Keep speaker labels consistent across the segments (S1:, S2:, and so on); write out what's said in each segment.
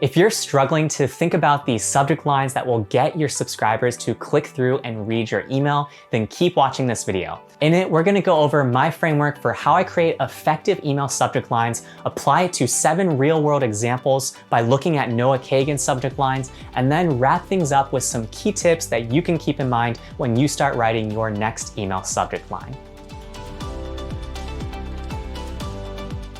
S1: If you're struggling to think about the subject lines that will get your subscribers to click through and read your email, then keep watching this video. In it, we're gonna go over my framework for how I create effective email subject lines, apply it to 7 real-world examples by looking at Noah Kagan's subject lines, and then wrap things up with some key tips that you can keep in mind when you start writing your next email subject line.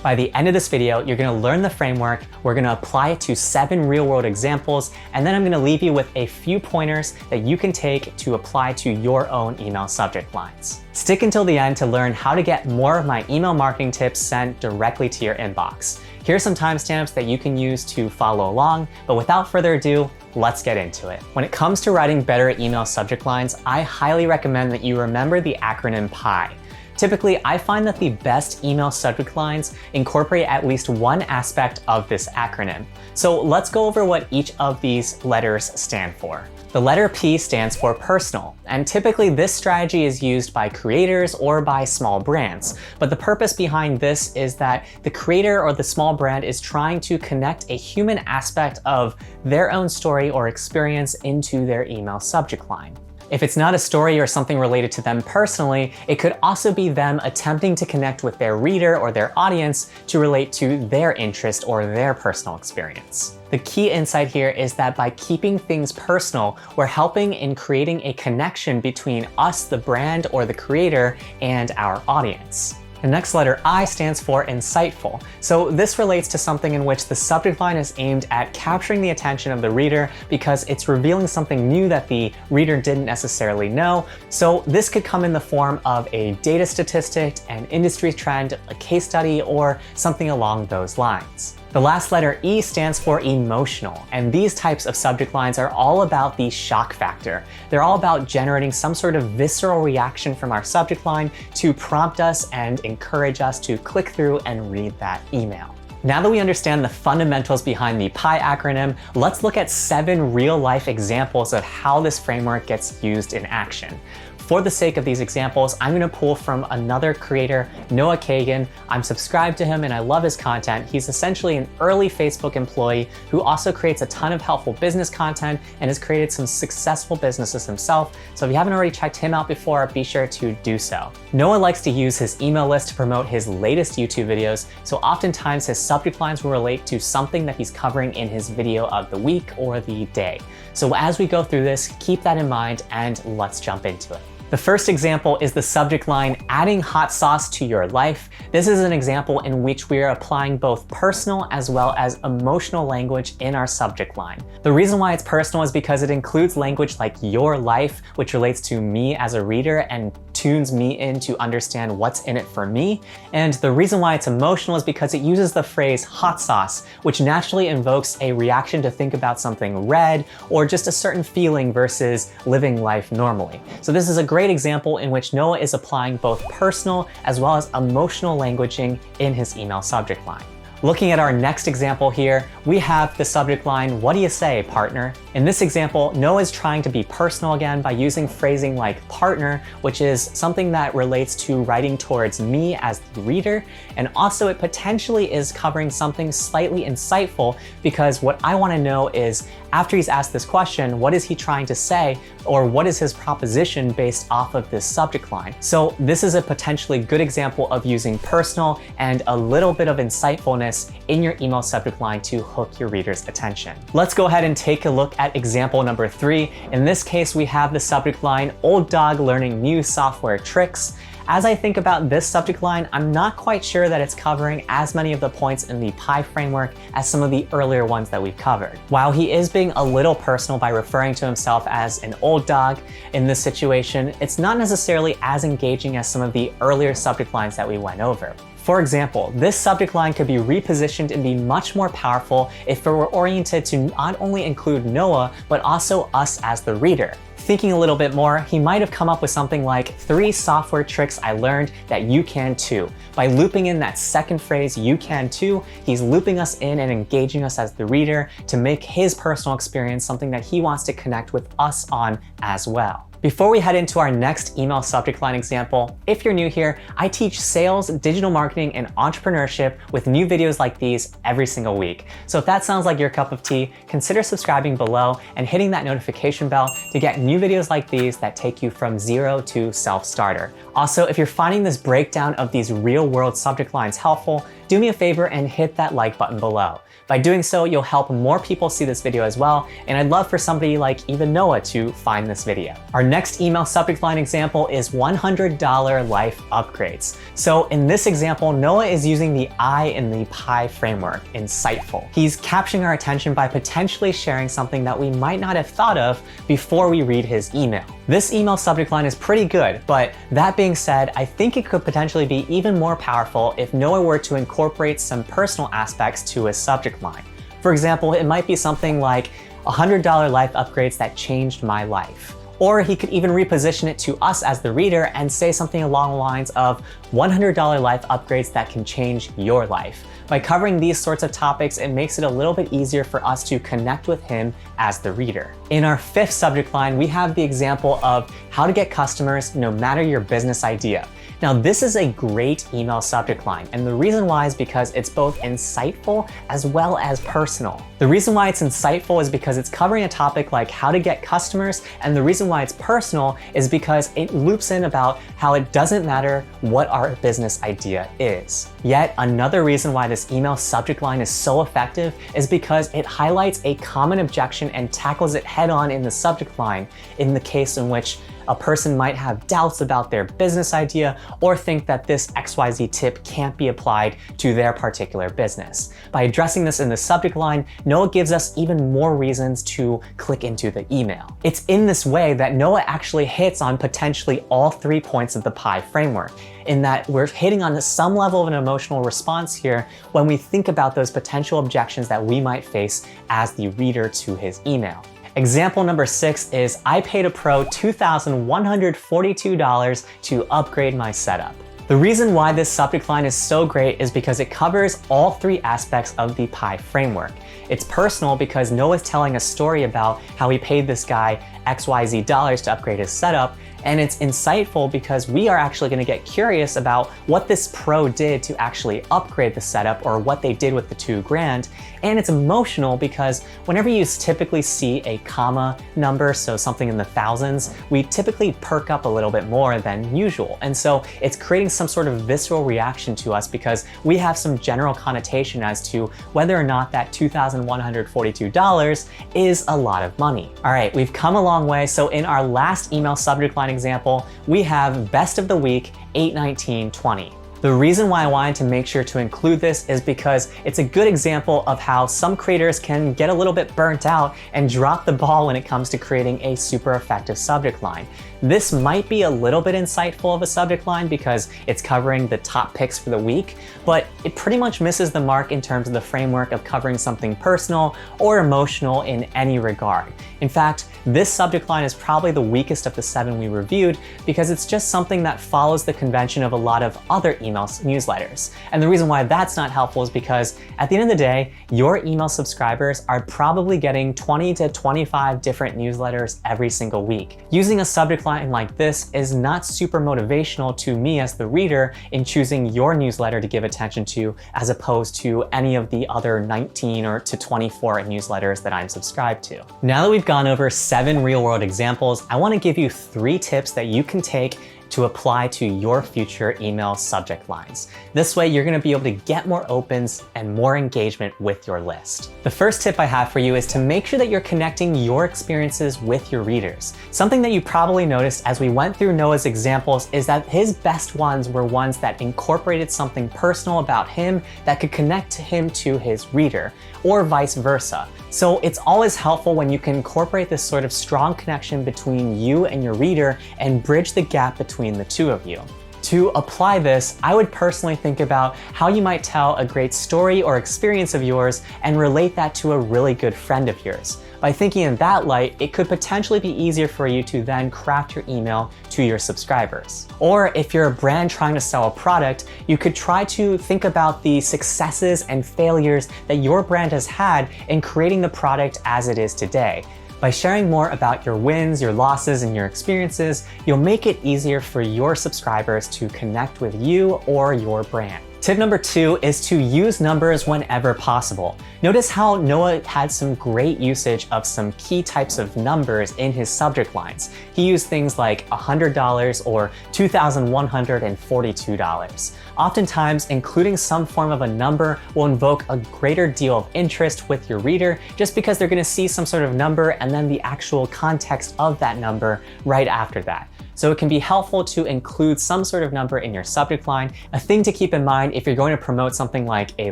S1: By the end of this video, you're gonna learn the framework, we're gonna apply it to 7 real-world examples, and then I'm gonna leave you with a few pointers that you can take to apply to your own email subject lines. Stick until the end to learn how to get more of my email marketing tips sent directly to your inbox. Here are some timestamps that you can use to follow along, but without further ado, let's get into it. When it comes to writing better email subject lines, I highly recommend that you remember the acronym PI. Typically, I find that the best email subject lines incorporate at least one aspect of this acronym. So let's go over what each of these letters stand for. The letter P stands for personal, and typically this strategy is used by creators or by small brands. But the purpose behind this is that the creator or the small brand is trying to connect a human aspect of their own story or experience into their email subject line. If it's not a story or something related to them personally, it could also be them attempting to connect with their reader or their audience to relate to their interest or their personal experience. The key insight here is that by keeping things personal, we're helping in creating a connection between us, the brand or the creator, and our audience. The next letter I stands for insightful. So this relates to something in which the subject line is aimed at capturing the attention of the reader because it's revealing something new that the reader didn't necessarily know. So this could come in the form of a data statistic, an industry trend, a case study, or something along those lines. The last letter E stands for emotional, and these types of subject lines are all about the shock factor. They're all about generating some sort of visceral reaction from our subject line to prompt us and encourage us to click through and read that email. Now that we understand the fundamentals behind the PI acronym, let's look at 7 real-life examples of how this framework gets used in action. For the sake of these examples, I'm gonna pull from another creator, Noah Kagan. I'm subscribed to him and I love his content. He's essentially an early Facebook employee who also creates a ton of helpful business content and has created some successful businesses himself. So if you haven't already checked him out before, be sure to do so. Noah likes to use his email list to promote his latest YouTube videos, so oftentimes his subject lines will relate to something that he's covering in his video of the week or the day. So as we go through this, keep that in mind and let's jump into it. The first example is the subject line, adding hot sauce to your life. This is an example in which we are applying both personal as well as emotional language in our subject line. The reason why it's personal is because it includes language like your life, which relates to me as a reader and tunes me in to understand what's in it for me. And the reason why it's emotional is because it uses the phrase hot sauce, which naturally invokes a reaction to think about something red or just a certain feeling versus living life normally. So this is a great example in which Noah is applying both personal as well as emotional languaging in his email subject line. Looking at our next example here, we have the subject line, what do you say, partner? In this example, Noah is trying to be personal again by using phrasing like partner, which is something that relates to writing towards me as the reader, and also it potentially is covering something slightly insightful because what I want to know is, after he's asked this question, what is he trying to say, or what is his proposition based off of this subject line? So this is a potentially good example of using personal and a little bit of insightfulness in your email subject line to hook your reader's attention. Let's go ahead and take a look at example number 3. In this case, we have the subject line, old dog learning new software tricks. As I think about this subject line, I'm not quite sure that it's covering as many of the points in the PI framework as some of the earlier ones that we've covered. While he is being a little personal by referring to himself as an old dog in this situation, it's not necessarily as engaging as some of the earlier subject lines that we went over. For example, this subject line could be repositioned and be much more powerful if it were oriented to not only include Noah, but also us as the reader. Thinking a little bit more, he might have come up with something like 3 software tricks I learned that you can too. By looping in that second phrase, you can too, he's looping us in and engaging us as the reader to make his personal experience something that he wants to connect with us on as well. Before we head into our next email subject line example, if you're new here, I teach sales, digital marketing, and entrepreneurship with new videos like these every single week. So if that sounds like your cup of tea, consider subscribing below and hitting that notification bell to get new videos like these that take you from zero to self-starter. Also, if you're finding this breakdown of these real-world subject lines helpful, do me a favor and hit that like button below. By doing so, you'll help more people see this video as well, and I'd love for somebody like even Noah to find this video. Our next email subject line example is $100 life upgrades. So in this example, Noah is using the I in the pie framework, insightful. He's capturing our attention by potentially sharing something that we might not have thought of before we read his email. This email subject line is pretty good, but that being said, I think it could potentially be even more powerful if Noah were to incorporate some personal aspects to his subject line. For example, it might be something like $100 life upgrades that changed my life. Or he could even reposition it to us as the reader and say something along the lines of $100 life upgrades that can change your life. By covering these sorts of topics, it makes it a little bit easier for us to connect with him as the reader. In our fifth subject line, we have the example of how to get customers no matter your business idea. Now, this is a great email subject line, and the reason why is because it's both insightful as well as personal. The reason why it's insightful is because it's covering a topic like how to get customers, and the reason why it's personal is because it loops in about how it doesn't matter what our business idea is. Yet another reason why this email subject line is so effective is because it highlights a common objection and tackles it head on in the subject line, in the case in which a person might have doubts about their business idea or think that this XYZ tip can't be applied to their particular business. By addressing this in the subject line, Noah gives us even more reasons to click into the email. It's in this way that Noah actually hits on potentially all 3 points of the pie framework, in that we're hitting on some level of an emotional response here when we think about those potential objections that we might face as the reader to his email. Example number 6 is I paid a pro $2,142 to upgrade my setup. The reason why this subject line is so great is because it covers all 3 aspects of the pie framework. It's personal because Noah's telling a story about how he paid this guy XYZ dollars to upgrade his setup, and it's insightful because we are actually going to get curious about what this pro did to actually upgrade the setup or what they did with the $2,000. And it's emotional because whenever you typically see a comma number, so something in the thousands, we typically perk up a little bit more than usual. And so it's creating some sort of visceral reaction to us because we have some general connotation as to whether or not that $2,142 is a lot of money. All right, we've come a long way. So in our last email subject line example, we have best of the week 8/19/20. The reason why I wanted to make sure to include this is because it's a good example of how some creators can get a little bit burnt out and drop the ball when it comes to creating a super effective subject line. This might be a little bit insightful of a subject line because it's covering the top picks for the week, but it pretty much misses the mark in terms of the framework of covering something personal or emotional in any regard. In fact, this subject line is probably the weakest of the 7 we reviewed because it's just something that follows the convention of a lot of other email newsletters. And the reason why that's not helpful is because at the end of the day, your email subscribers are probably getting 20 to 25 different newsletters every single week. Using a subject line like this is not super motivational to me as the reader in choosing your newsletter to give attention to, as opposed to any of the other 19 or to 24 newsletters that I'm subscribed to. Now that we've gone over 7 real-world examples, I want to give you 3 tips that you can take to apply to your future email subject lines. This way, you're going to be able to get more opens and more engagement with your list. The first tip I have for you is to make sure that you're connecting your experiences with your readers. Something that you probably noticed as we went through Noah's examples is that his best ones were ones that incorporated something personal about him that could connect him to his reader, or vice versa. So it's always helpful when you can incorporate this sort of strong connection between you and your reader and bridge the gap between the two of you. To apply this, I would personally think about how you might tell a great story or experience of yours and relate that to a really good friend of yours. By thinking in that light, it could potentially be easier for you to then craft your email to your subscribers. Or if you're a brand trying to sell a product, you could try to think about the successes and failures that your brand has had in creating the product as it is today. By sharing more about your wins, your losses, and your experiences, you'll make it easier for your subscribers to connect with you or your brand. Tip number 2 is to use numbers whenever possible. Notice how Noah had some great usage of some key types of numbers in his subject lines. He used things like $100 or $2,142. Oftentimes, including some form of a number will invoke a greater deal of interest with your reader just because they're going to see some sort of number and then the actual context of that number right after that. So it can be helpful to include some sort of number in your subject line. A thing to keep in mind if you're going to promote something like a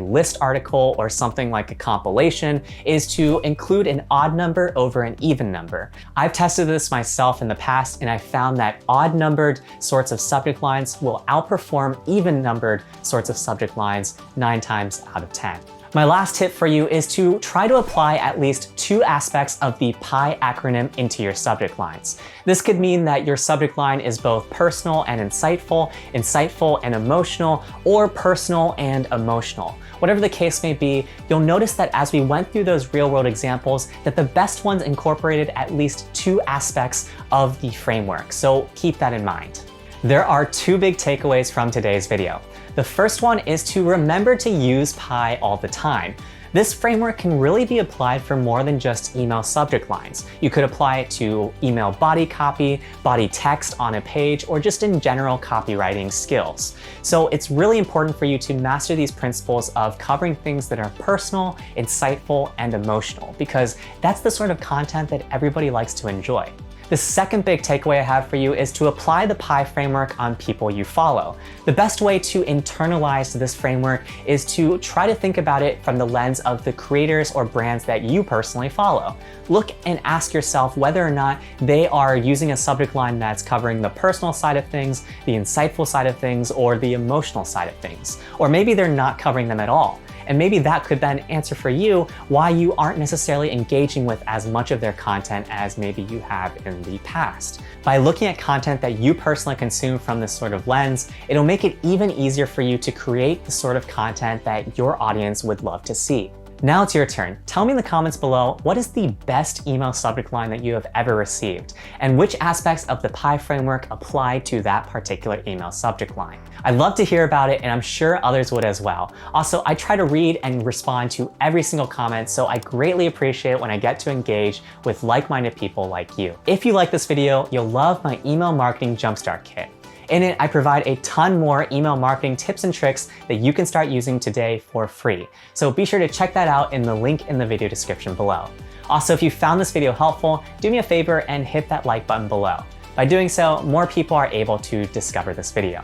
S1: list article or something like a compilation is to include an odd number over an even number. I've tested this myself in the past and I found that odd numbered sorts of subject lines will outperform even numbered sorts of subject lines 9 times out of 10. My last tip for you is to try to apply at least 2 aspects of the PI acronym into your subject lines. This could mean that your subject line is both personal and insightful, insightful and emotional, or personal and emotional. Whatever the case may be, you'll notice that as we went through those real-world examples, that the best ones incorporated at least 2 aspects of the framework, so keep that in mind. There are 2 big takeaways from today's video. The first one is to remember to use PI all the time. This framework can really be applied for more than just email subject lines. You could apply it to email body copy, body text on a page, or just in general copywriting skills. So it's really important for you to master these principles of covering things that are personal, insightful, and emotional, because that's the sort of content that everybody likes to enjoy. The second big takeaway I have for you is to apply the PI framework on people you follow. The best way to internalize this framework is to try to think about it from the lens of the creators or brands that you personally follow. Look and ask yourself whether or not they are using a subject line that's covering the personal side of things, the insightful side of things, or the emotional side of things. Or maybe they're not covering them at all. And maybe that could then answer for you why you aren't necessarily engaging with as much of their content as maybe you have in the past. By looking at content that you personally consume from this sort of lens, it'll make it even easier for you to create the sort of content that your audience would love to see. Now it's your turn. Tell me in the comments below, what is the best email subject line that you have ever received? And which aspects of the PI framework apply to that particular email subject line? I'd love to hear about it, and I'm sure others would as well. Also, I try to read and respond to every single comment, so I greatly appreciate when I get to engage with like-minded people like you. If you like this video, you'll love my Email Marketing Jumpstart Kit. In it, I provide a ton more email marketing tips and tricks that you can start using today for free. So be sure to check that out in the link in the video description below. Also, if you found this video helpful, do me a favor and hit that like button below. By doing so, more people are able to discover this video.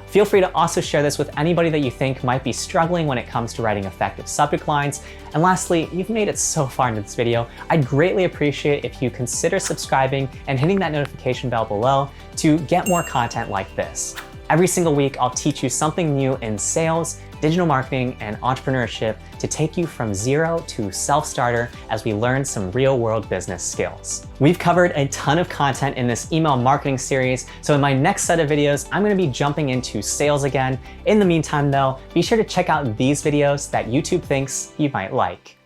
S1: Feel free to also share this with anybody that you think might be struggling when it comes to writing effective subject lines. And lastly, you've made it so far into this video, I'd greatly appreciate if you consider subscribing and hitting that notification bell below to get more content like this. Every single week, I'll teach you something new in sales, digital marketing, and entrepreneurship to take you from zero to self-starter as we learn some real-world business skills. We've covered a ton of content in this email marketing series, so in my next set of videos, I'm gonna be jumping into sales again. In the meantime though, be sure to check out these videos that YouTube thinks you might like.